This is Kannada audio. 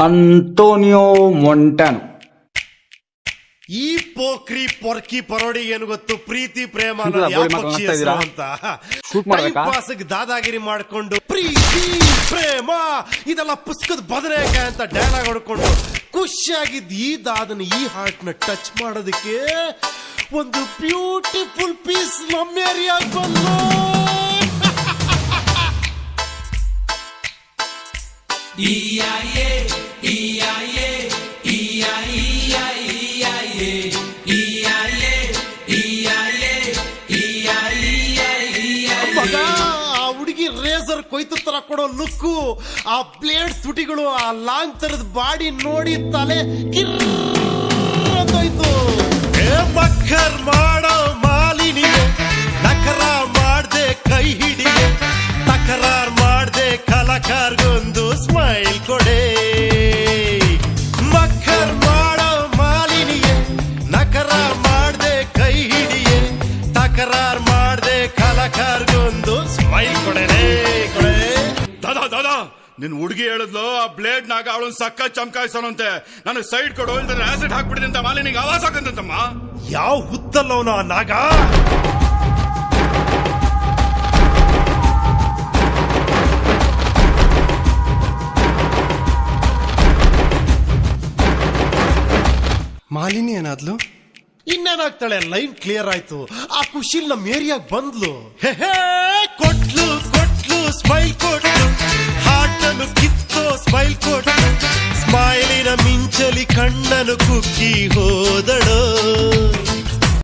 ಅಂಟೋನಿಯೋ ಮೊಂಟಾನೊ. ಈ ಪೋಖ್ರಿ ಪೊರ್ಕಿ ಪರೋಡಿ ಏನು ಗೊತ್ತು? ಪ್ರೀತಿ ಪ್ರೇಮ ಅಂತ ಪಾಸ್ಗೆ ದಾದಾಗಿರಿ ಮಾಡ್ಕೊಂಡು ಪ್ರೀತಿ ಪ್ರೇಮ ಇದೆಲ್ಲ ಪುಸ್ತಕದ ಬದನೇಕಾಯಿ ಅಂತ ಡೈಲಾಗ್ ಹೊಡ್ಕೊಂಡು ಖುಷಿಯಾಗಿದ್ದ ಈ ದಾದನ ಈ ಹಾರ್ಟ್ ನ ಟಚ್ ಮಾಡೋದಕ್ಕೆ ಒಂದು ಬ್ಯೂಟಿಫುಲ್ ಪೀಸ್ ನಮ್ಮ ಏರಿಯಾಗ ಬಂದು ಆ ಹುಡುಗಿ ರೇಸರ್ ಕೊಯ್ತು ತರ ಕೊಡೋ ಲುಕ್ಕು, ಆ ಬ್ಲೇಡ್ ತುಟಿಗಳು, ಆ ಲಾಂಗ್ ತರದ ಬಾಡಿ ನೋಡಿ ತಲೆ ಕಿರ್ರೋಯ್ತು. ಮಕ್ಕರ್ ಮಾಡೋ ಮಾಲಿನಿಗೆ ನಕರ ಮಾಡ್ದೆ ಕೈ ಹಿಡಿಗೆ, ತಕರಾರ್ ಮಾಡ್ದೆ ಕಲಾಕಾರ್ಗೊಂದು ಸ್ಮೈಲ್ ಕೊಡೆ. ಮಕ್ಕರ್ ಮಾಡೋ ಮಾಲಿನಿಗೆ ನಕರ ಮಾಡ್ದೆ ಕೈ ಹಿಡಿಯೇ, ತಕರಾರ್ ಮಾಡ್ದೆ ಕಲಾಕಾರ್ಗೊಂದು ಸ್ಮೈಲ್ ಕೊಡೆನೇ ಕೊಡೆ. ದಾದಾ ನಿನ್ ಹುಡುಗಿ ಹೇಳಿದ್ಲು ಆ ಬ್ಲೇಡ್ ನಾಗ ಅವಳೊಂದು ಸಕ್ಕ ಚಮಕಾಯಿಸೋನಂತೆ, ನನಗೆ ಸೈಡ್ ಕೊಡು ಇಲ್ದ್ರೆ ಆಸಿಡ್ ಹಾಕ್ಬಿಡಿದೆ ಅಂತ ಮಾಲಿನಿಗೆ ಆವಾಸ ಆಗಂತಮ್ಮ. ಯಾವ ಹುತ್ತಲ್ಲವನು ಆ ನಾಗ? ಮಾಲಿನಿ ಏನಾದ್ಲು? ಇನ್ನೇನಾಗ್ತಾಳೆ? ಲೈನ್ ಕ್ಲಿಯರ್ ಆಯ್ತು. ಆ ಖುಷಿಲ್ ನಮ್ಮ ಏರಿಯಾಗ ಬಂದ್ಲು. ಕೊಟ್ಲು ಕೊಟ್ಲು ಸ್ಮೈಲ್ ಕೊಟ್ಲು, ಹಾರ್ಟ್ ಅನ್ನು ಕಿತ್ತೋ ಸ್ಮೈಲ್ ಕೊಟ್ಲು, ಸ್ಮೈಲಿನ ಮಿಂಚಲಿ ಕಣ್ಣನು ಕುಕ್ಕಿ ಹೋದಳು.